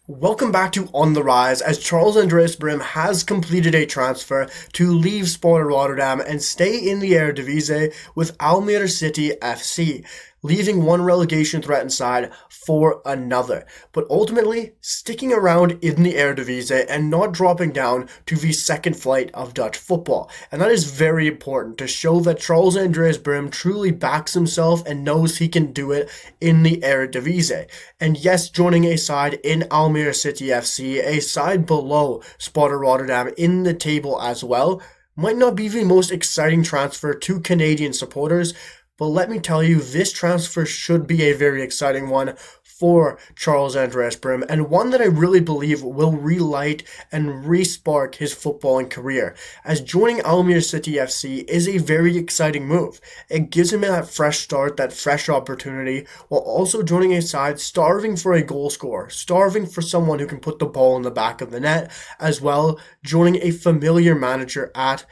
Welcome back to On the Rise, as Charles-Andreas Brym has completed a transfer to leave Sparta Rotterdam and stay in the Eredivisie with Almere City FC, leaving one relegation threatened side for another, but ultimately sticking around in the Eredivisie and not dropping down to the second flight of Dutch football. And that is very important to show that Charles-Andreas Brym truly backs himself and knows he can do it in the Eredivisie. And yes, joining a side in Almere City FC, a side below Sparta Rotterdam in the table as well, might not be the most exciting transfer to Canadian supporters, but let me tell you, this transfer should be a very exciting one for Charles-Andreas Brym, and one that I really believe will relight and re-spark his footballing career, as joining Almere City FC is a very exciting move. It gives him that fresh start, that fresh opportunity, while also joining a side starving for a goal scorer, starving for someone who can put the ball in the back of the net, as well joining a familiar manager at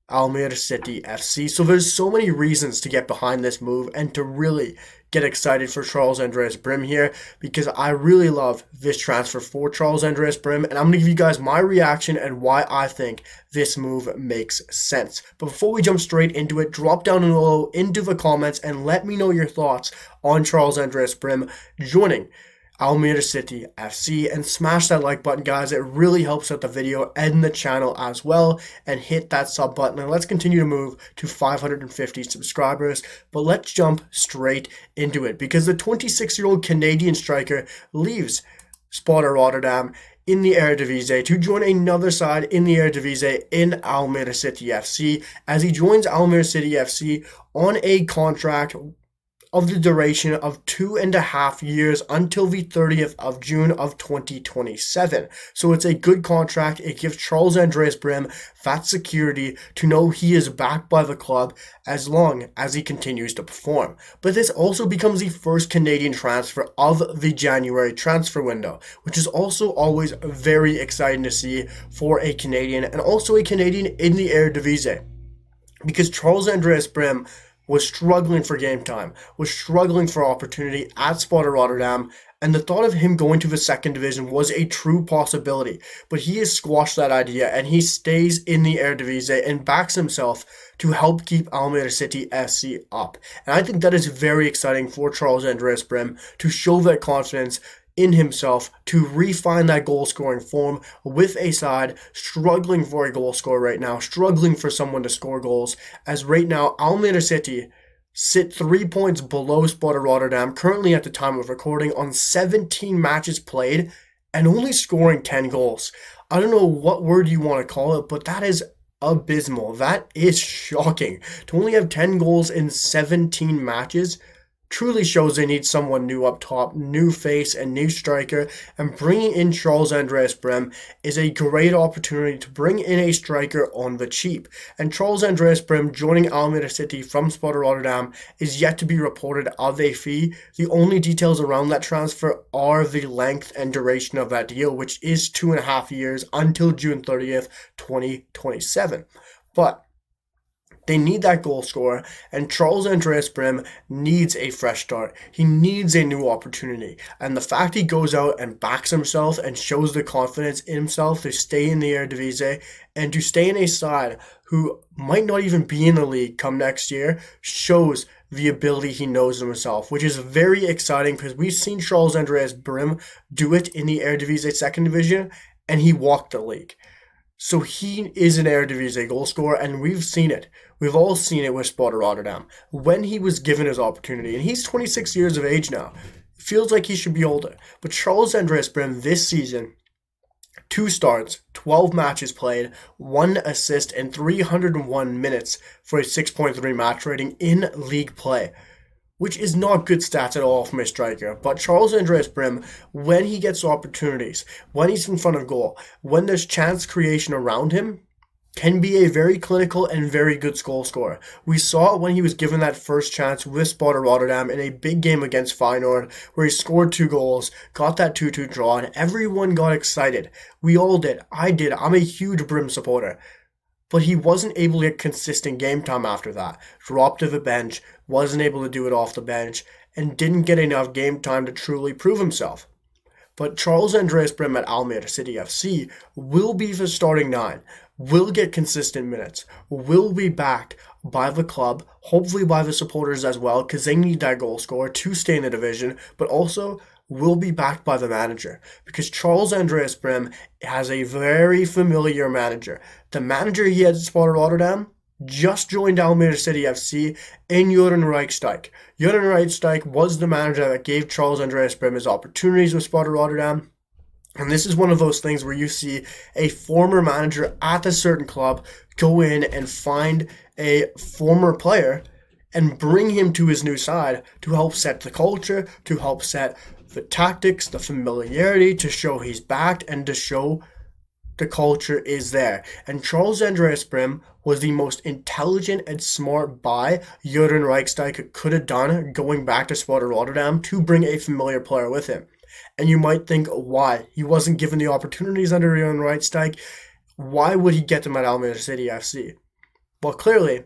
Almere City FC. So there's so many reasons to get behind this move and to really get excited for Charles-Andreas Brym here, because I really love this transfer for Charles-Andreas Brym, and I'm going to give you guys my reaction and why I think this move makes sense. But before we jump straight into it, drop down below into the comments and let me know your thoughts on Charles-Andreas Brym joining Almere City FC, and smash that like button, guys. It really helps out the video and the channel as well, and hit that sub button, and let's continue to move to 550 subscribers. But let's jump straight into it, because the 26-year-old Canadian striker leaves Sparta Rotterdam in the Eredivisie to join another side in the Eredivisie in Almere City FC, as he joins Almere City FC on a contract of the duration of 2.5 years until the 30th of June of 2027. So it's a good contract. It gives Charles-Andreas Brym that security to know he is backed by the club as long as he continues to perform. But this also becomes the first Canadian transfer of the January transfer window, which is also always very exciting to see for a Canadian, and also a Canadian in the Eredivisie, because Charles-Andreas Brym was struggling for game time, was struggling for opportunity at Sparta Rotterdam, and the thought of him going to the second division was a true possibility. But he has squashed that idea, and he stays in the Eredivisie and backs himself to help keep Almere City FC up. And I think that is very exciting for Charles-Andreas Brym to show that confidence in himself, to refine that goal scoring form with a side struggling for a goal scorer right now, struggling for someone to score goals, as right now Almere City sit 3 points below Sparta Rotterdam currently at the time of recording on 17 matches played and only scoring 10 goals. I don't know what word you want to call it, but that is abysmal. That is shocking. To only have 10 goals in 17 matches truly shows they need someone new up top, new face and new striker, and bringing in Charles-Andreas Brym is a great opportunity to bring in a striker on the cheap. And Charles-Andreas Brym joining Almere City from Sparta Rotterdam is yet to be reported of a fee. The only details around that transfer are the length and duration of that deal, which is 2.5 years until June 30th, 2027. But they need that goal scorer, and Charles-Andreas Brym needs a fresh start. He needs a new opportunity. And the fact he goes out and backs himself and shows the confidence in himself to stay in the Eredivisie and to stay in a side who might not even be in the league come next year shows the ability he knows of himself, which is very exciting, because we've seen Charles-Andreas Brym do it in the Eredivisie second division, and he walked the league. So he is an Eredivisie goal scorer, and we've seen it. We've all seen it with Sparta Rotterdam when he was given his opportunity. And he's 26 years of age now. It feels like he should be older. But Charles-Andreas Brym this season, 2 starts, 12 matches played, 1 assist, and 301 minutes for a 6.3 match rating in league play, which is not good stats at all from a striker. But Charles-Andreas Brym, when he gets opportunities, when he's in front of goal, when there's chance creation around him, can be a very clinical and very good goal scorer. We saw it when he was given that first chance with Sparta Rotterdam in a big game against Feyenoord, where he scored 2 goals, got that 2-2 draw, and everyone got excited. We all did. I did. I'm a huge Brym supporter. But he wasn't able to get consistent game time after that. Dropped to the bench, wasn't able to do it off the bench, and didn't get enough game time to truly prove himself. But Charles-Andreas Brym at Almere City FC will be the starting nine, will get consistent minutes, will be backed by the club, hopefully by the supporters as well, because they need that goal scorer to stay in the division, but also will be backed by the manager, because Charles-Andreas Brym has a very familiar manager. The manager he had at Sparta Rotterdam just joined Almere City FC in Jurgen Reichsteig. Jurgen Reichsteig was the manager that gave Charles-Andreas Brym his opportunities with Sparta Rotterdam. And this is one of those things where you see a former manager at a certain club go in and find a former player and bring him to his new side to help set the culture, to help set the tactics, the familiarity, to show he's backed and to show the culture is there. And Charles-Andreas Brym was the most intelligent and smart buy Jurgen Reichsteig could have done going back to Sparta Rotterdam to bring a familiar player with him. And you might think, why? He wasn't given the opportunities under Jurgen Reichsteig. Why would he get them at Almere City FC? Well, clearly,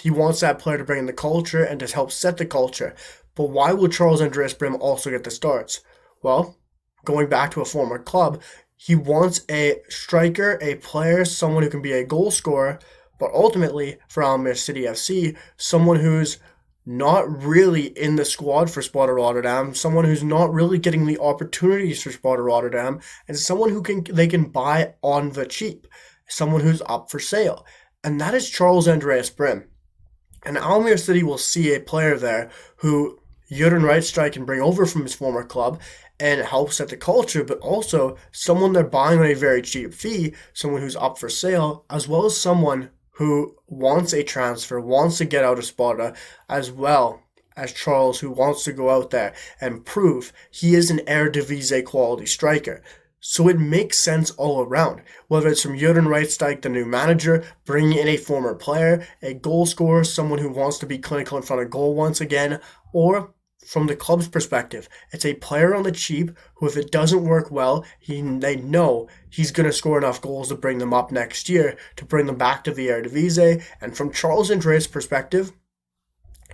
he wants that player to bring in the culture and to help set the culture. But why would Charles-Andreas Brym also get the starts? Well, going back to a former club, he wants a striker, a player, someone who can be a goal scorer, but ultimately, for Almere City FC, someone who's not really in the squad for Sparta Rotterdam, someone who's not really getting the opportunities for Sparta Rotterdam, and someone who they can buy on the cheap, someone who's up for sale. And that is Charles-Andreas Brym. And Almere City will see a player there who Jurgen Reichsteig can bring over from his former club and help set the culture, but also someone they're buying on a very cheap fee, someone who's up for sale, as well as someone who wants a transfer, wants to get out of Sparta, as well as Charles, who wants to go out there and prove he is an Eredivisie quality striker. So it makes sense all around, whether it's from Jurgen Reichsteig, the new manager, bringing in a former player, a goal scorer, someone who wants to be clinical in front of goal once again, or from the club's perspective, it's a player on the cheap who, if it doesn't work well, they know he's going to score enough goals to bring them up next year, to bring them back to the Eredivisie. And from Charles-Andreas' perspective,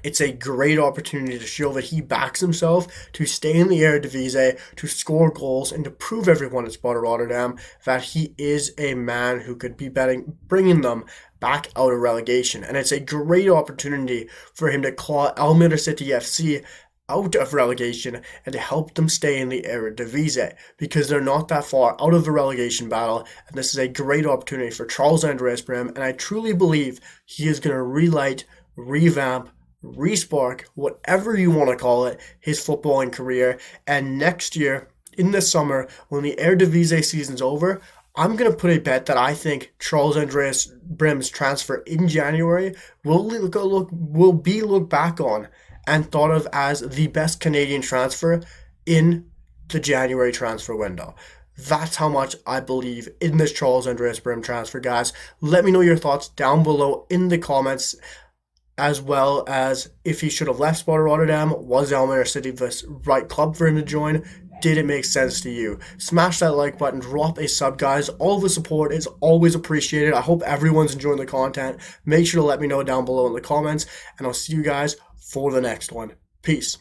it's a great opportunity to show that he backs himself to stay in the Eredivisie, to score goals, and to prove everyone at Sparta Rotterdam that he is a man who could be bringing them back out of relegation. And it's a great opportunity for him to claw Almere City FC out of relegation and to help them stay in the Eredivisie, because they're not that far out of the relegation battle, and this is a great opportunity for Charles-Andreas Brym, and I truly believe he is going to relight, revamp, respark, whatever you want to call it, his footballing career. And next year, in the summer, when the Eredivisie season's over, I'm going to put a bet that I think Charles-Andreas Brym's transfer in January will be looked back on and thought of as the best Canadian transfer in the January transfer window. That's how much I believe in this Charles-Andreas Brym transfer, guys. Let me know your thoughts down below in the comments, as well as if he should have left Sparta Rotterdam. Was Almere City the right club for him to join? Did it make sense to you? Smash that like button, drop a sub, guys. All the support is always appreciated. I hope everyone's enjoying the content. Make sure to let me know down below in the comments, and I'll see you guys for the next one. Peace.